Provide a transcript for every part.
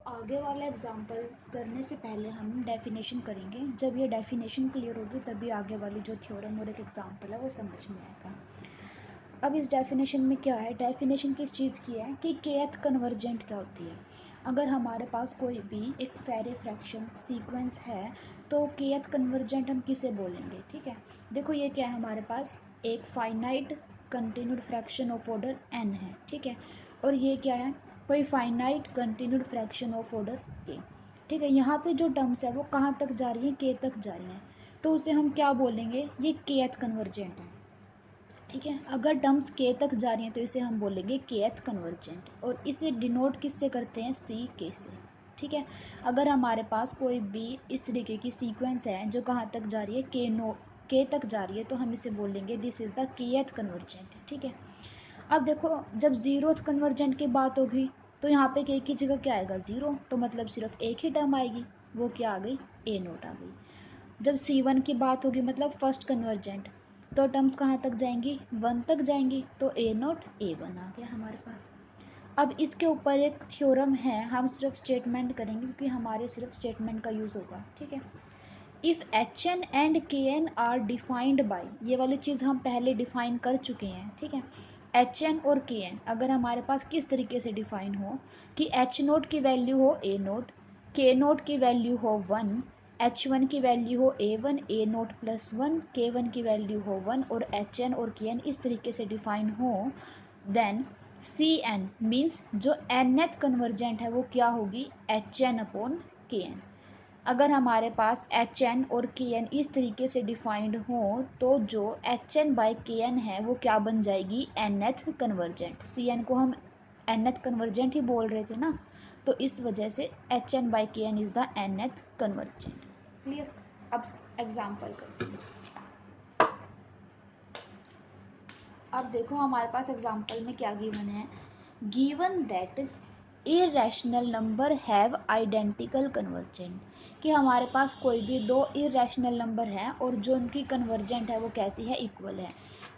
आगे वाला एग्जाम्पल करने से पहले हम डेफिनेशन करेंगे। जब ये डेफिनेशन क्लियर होगी तभी आगे वाली जो थ्योरम और एक एग्जाम्पल है वो समझ में आएगा। अब इस डेफिनेशन में क्या है, डेफिनेशन किस चीज़ की है कि kth कन्वर्जेंट क्या होती है। अगर हमारे पास कोई भी एक फेरे फ्रैक्शन सीक्वेंस है तो kth कन्वर्जेंट हम किसे बोलेंगे। ठीक है, देखो ये क्या है, हमारे पास एक finite continued fraction of order n है। ठीक है, और ये क्या है, कोई finite continued fraction of order a। ठीक है, यहाँ पे जो टर्म्स है वो कहाँ तक जा रही है, k तक जा रही हैं, तो उसे हम क्या बोलेंगे, ये kth कन्वर्जेंट है। ठीक है, अगर टर्म्स k तक जा रही हैं तो इसे हम बोलेंगे kth कन्वर्जेंट, और इसे डिनोट किससे करते हैं, सी के से। ठीक है, अगर हमारे पास कोई भी इस तरीके की सीक्वेंस है जो कहाँ तक जा रही है, k तक जा रही है, तो हम इसे बोलेंगे this is the kth convergent. ठीक है, अब देखो जब जीरोथ कन्वर्जेंट की बात होगी तो यहाँ पे k की जगह क्या आएगा, ज़ीरो, तो मतलब सिर्फ एक ही टर्म आएगी, वो क्या आ गई, a नोट आ गई। जब C1 की बात होगी मतलब फर्स्ट कन्वर्जेंट, तो टर्म्स कहाँ तक जाएंगी, 1 तक जाएंगी, तो a नोट a1 आ गया हमारे पास। अब इसके ऊपर एक थ्योरम है, हम सिर्फ स्टेटमेंट करेंगे क्योंकि हमारे सिर्फ स्टेटमेंट का यूज़ होगा। ठीक है, if Hn and Kn are defined by, ये वाली चीज़ हम पहले डिफाइन कर चुके हैं। ठीक है, Hn और Kn अगर हमारे पास किस तरीके से डिफाइन हो कि H नोट की वैल्यू हो a नोट, K नोट की वैल्यू हो 1, H1 की वैल्यू हो a1 a note plus 1, K1 की वैल्यू हो 1, और Hn और Kn इस तरीके से डिफाइन हो, देन Cn मीन्स जो nth कन्वर्जेंट है वो क्या होगी, Hn अपॉन Kn। अगर हमारे पास Hn और Kn इस तरीके से डिफाइंड हो तो जो Hn बाई Kn है वो क्या बन जाएगी, nth कन्वर्जेंट। Cn को हम nth कन्वर्जेंट ही बोल रहे थे ना, तो इस वजह से Hn by Kn is the nth convergent. Clear, अब एग्जाम्पल करते हैं। अब देखो हमारे पास एग्जाम्पल में क्या गिवन है, given that irrational number have identical convergent, कि हमारे पास कोई भी दो इरेशनल नंबर है और जो उनकी कन्वर्जेंट है वो कैसी है, इक्वल है।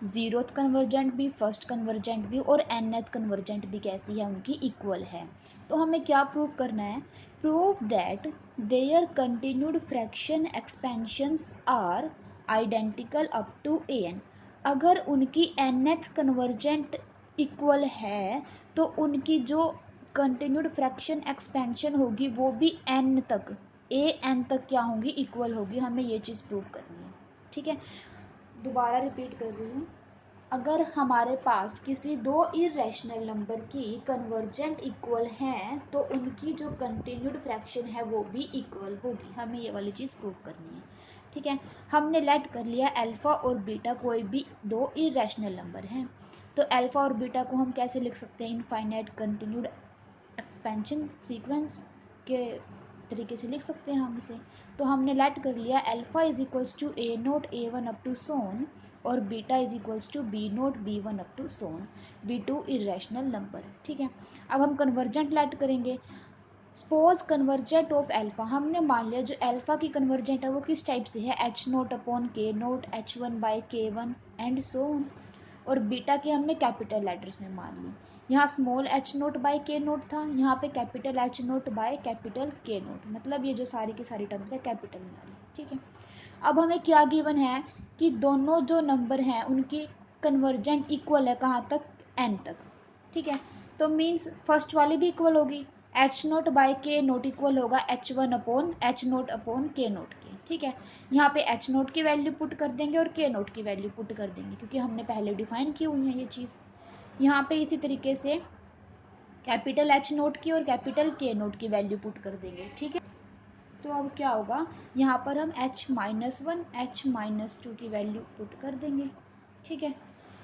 जीरोथ कन्वर्जेंट भी, फर्स्ट कन्वर्जेंट भी, और nth कन्वर्जेंट भी कैसी है, उनकी इक्वल है। तो हमें क्या प्रूव करना है, prove that their continued fraction expansions are identical up to an। अगर उनकी nth कन्वर्जेंट इक्वल है तो उनकी जो कंटिन्यूड फ्रैक्शन एक्सपेंशन होगी वो भी n तक, an तक क्या होगी, इक्वल होगी। हमें ये चीज़ प्रूव करनी है। ठीक है, दोबारा रिपीट कर रही हूँ, अगर हमारे पास किसी दो इरेशनल नंबर की कन्वर्जेंट इक्वल हैं तो उनकी जो कंटिन्यूड फ्रैक्शन है वो भी इक्वल होगी। हमें ये वाली चीज़ प्रूव करनी है। ठीक है, हमने लेट कर लिया अल्फ़ा और बीटा कोई भी दो इरेशनल नंबर हैं, तो अल्फ़ा और बीटा को हम कैसे लिख सकते हैं, इनफाइनाइट कंटिन्यूड एक्सपेंशन सीक्वेंस के तरीके से लिख सकते हैं हम इसे। तो हमने लेट कर लिया alpha is equals to a naught a1 up to सोन, और beta is equals to b naught b1 up to सोन, b2 इरेशनल नंबर। ठीक है, अब हम कन्वर्जेंट लेट करेंगे। सपोज कन्वर्जेंट ऑफ अल्फ़ा, हमने मान लिया जो अल्फ़ा की कन्वर्जेंट है वो किस टाइप से है, h naught upon k note, h1 by k1 and so on. और बीटा के हमने कैपिटल लेटर्स में मान ली, यहाँ small h note by k note था, यहाँ पे capital h note by capital k note, मतलब ये जो सारी की सारी टर्म्स है कैपिटल में आ रही। ठीक है, अब हमें क्या गिवन है कि दोनों जो नंबर हैं उनकी कन्वर्जेंट इक्वल है, कहाँ तक, n तक। ठीक है, तो मीन्स फर्स्ट वाली भी इक्वल होगी, h note by k note equal होगा h1 upon h naught upon k note के। ठीक है, यहाँ पे h नोट की वैल्यू पुट कर देंगे और k नोट की वैल्यू पुट कर देंगे क्योंकि हमने पहले डिफाइन की हुई है ये चीज़। यहाँ पे इसी तरीके से कैपिटल h नोट की और कैपिटल k नोट की वैल्यू पुट कर देंगे। ठीक है, तो अब क्या होगा, यहाँ पर हम h-1 h-2 की वैल्यू पुट कर देंगे। ठीक है,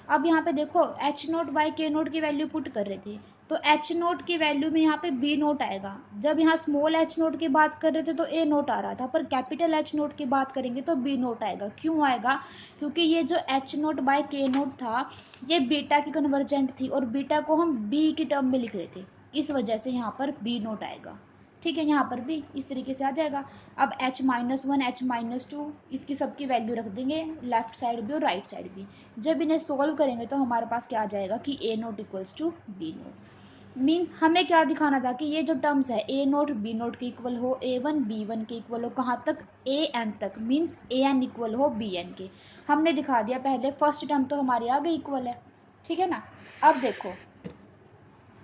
अब यहाँ पे देखो h note by k note की वैल्यू पुट कर रहे थे तो h नोट की वैल्यू में यहाँ पे b नोट आएगा। जब यहाँ स्मॉल h नोट की बात कर रहे थे तो a नोट आ रहा था, पर कैपिटल h नोट की बात करेंगे तो b नोट आएगा। क्यों आएगा, क्योंकि ये जो h note by k note था ये बीटा की कन्वर्जेंट थी और बीटा को हम b की टर्म में लिख रहे थे, इस वजह से यहाँ पर b नोट आएगा। ठीक है, यहाँ पर भी इस तरीके से आ जाएगा। अब h-1 h-2 इसकी सबकी वैल्यू रख देंगे, लेफ्ट साइड भी और राइट साइड भी। जब इन्हें सोल्व करेंगे तो हमारे पास क्या आ जाएगा कि a not equals to b not. Means हमें क्या दिखाना था कि ये जो टर्म्स है ए नोट बी नोट के इक्वल हो, ए वन बी वन के इक्वल हो, कहाँ तक, ए एन तक, मीन्स ए एन इक्वल हो बी एन के। हमने दिखा दिया पहले, फर्स्ट टर्म तो हमारे आ गई इक्वल है, ठीक है ना। अब देखो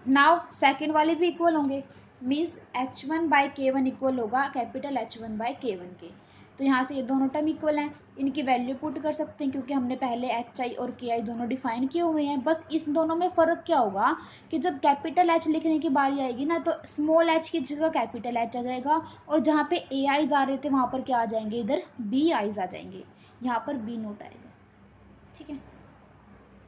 नाउ सेकेंड वाले भी इक्वल होंगे, मीन्स एच वन बाई के वन इक्वल होगा कैपिटल एच वन बाई के वन के। तो यहाँ से ये दोनों टर्म इक्वल हैं, इनकी वैल्यू पुट कर सकते हैं क्योंकि हमने पहले एच आई और के आई दोनों डिफाइन किए हुए हैं। बस इस दोनों में फ़र्क क्या होगा कि जब कैपिटल एच लिखने की बारी आएगी ना तो स्मॉल एच की जगह कैपिटल एच आ जाएगा, और जहाँ पे ए आईज आ रहे थे वहाँ पर क्या आ जाएंगे, इधर बी आईज आ जाएंगे, यहाँ पर बी नोट आएगा, ठीक है।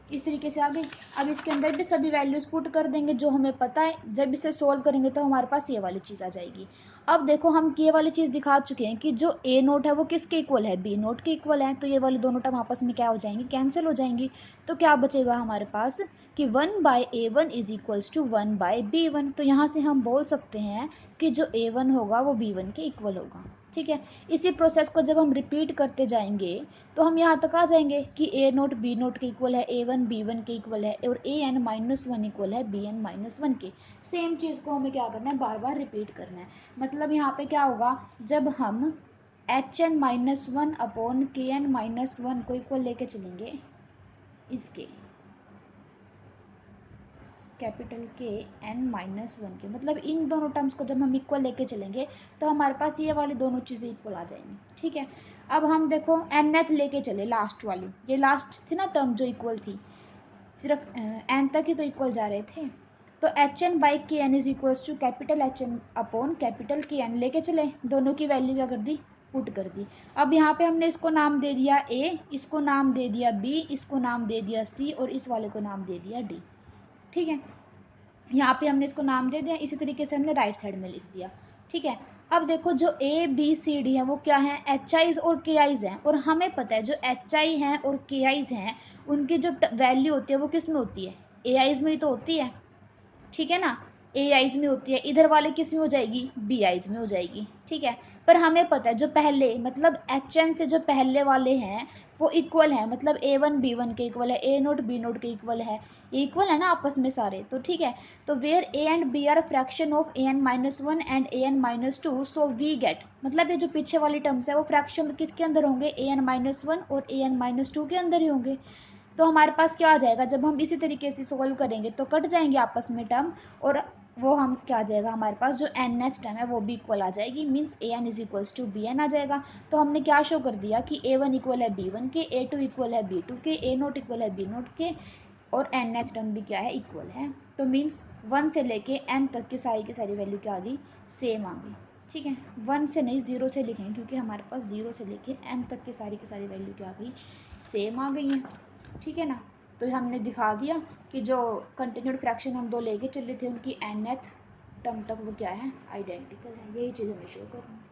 इस तरीके से आ गई। अब इसके अंदर भी सभी वैल्यूज पुट कर देंगे जो हमें पता है, जब इसे सोल्व करेंगे तो हमारे पास ये वाली चीज़ आ जाएगी। अब देखो हम ये वाली चीज़ दिखा चुके हैं कि जो ए नोट है वो किसके इक्वल है, बी नोट के इक्वल है। तो ये वाली दोनों टर्म आपस में क्या हो जाएंगी, कैंसिल हो जाएंगी। तो क्या बचेगा हमारे पास कि 1/A1 is equals to 1/B1। तो यहाँ से हम बोल सकते हैं कि जो A1 होगा वो B1 के इक्वल होगा, ठीक है। इसी प्रोसेस को जब हम रिपीट करते जाएंगे तो हम यहाँ तक आ जाएंगे कि ए नोट बी नोट के इक्वल है, ए वन बी वन के इक्वल है, और ए एन माइनस वन इक्वल है बी एन माइनस वन के। सेम चीज़ को हमें क्या करना है, बार बार रिपीट करना है। मतलब यहाँ पे क्या होगा, जब हम H N minus one upon K N minus one को इक्वल लेके चलेंगे इसके capital K N minus one के, मतलब इन दोनों टर्म्स को जब हम इक्वल लेके चलेंगे तो हमारे पास ये वाली दोनों चीज़ें इक्वल आ जाएंगी, ठीक है। अब हम देखो एनथ लेके चले, लास्ट वाली, ये लास्ट थी ना टर्म जो इक्वल थी, सिर्फ एन तक ही तो इक्वल जा रहे थे। तो H N by K N is equals to capital H N upon capital K N लेके चले, दोनों की वैल्यू क्या कर दी, पुट कर दी। अब यहाँ पे हमने इसको नाम दे दिया ए, इसको नाम दे दिया बी, इसको नाम दे दिया सी, और इस वाले को नाम दे दिया डी, ठीक है। यहाँ पे हमने इसको नाम दे दिया, इसी तरीके से हमने राइट साइड में लिख दिया, ठीक है। अब देखो जो ए बी सी डी है वो क्या है, एच आईज और के आईज हैं, और हमें पता है जो एच आई हैं और के आईज हैं उनकी जो वैल्यू होती है वो किस में होती है, ए आईज में ही तो होती है, ठीक है ना। ए आईज में होती है, इधर वाले किस में हो जाएगी, बी आईज में हो जाएगी, ठीक है। पर हमें पता है जो पहले मतलब एच एन से जो पहले वाले हैं वो इक्वल है, मतलब ए वन बी वन के इक्वल है, ए नोट बी नोट के इक्वल है, ये इक्वल है ना आपस में सारे, तो ठीक है। तो where A and B are fraction of A N minus one and A N minus two, so we get, मतलब ये जो पीछे वाली टर्म्स है वो फ्रैक्शन किसके अंदर होंगे, ए एन माइनस वन और ए एन माइनस टू के अंदर ही होंगे। तो हमारे पास क्या आ जाएगा, जब हम इसी तरीके से सोल्व करेंगे तो कट जाएंगे आपस में टर्म, और वो हम क्या आ जाएगा हमारे पास जो एन नेथ टर्म है वो भी इक्वल आ जाएगी, means A n is equals to b n आ जाएगा। तो हमने क्या शो कर दिया कि ए वन इक्वल है बी वन के, ए टू इक्वल है बी टू के, ए नोट इक्वल है बी नोट के, और एन नेथ टर्म भी क्या है, इक्वल है। तो मीन्स वन से लेके एन तक की सारी वैल्यू क्या आ गई, सेम आ गई, ठीक है। वन से नहीं, जीरो से लिखेंगे क्योंकि हमारे पास जीरो से लेके एन तक की सारी वैल्यू क्या आ गई, सेम आ गई है, ठीक है ना। तो हमने दिखा दिया कि जो कंटिन्यूड फ्रैक्शन हम दो लेके चले थे उनकी एनथ टर्म तक वो क्या है, आइडेंटिकल है। यही चीज़ हमें शो करनी है।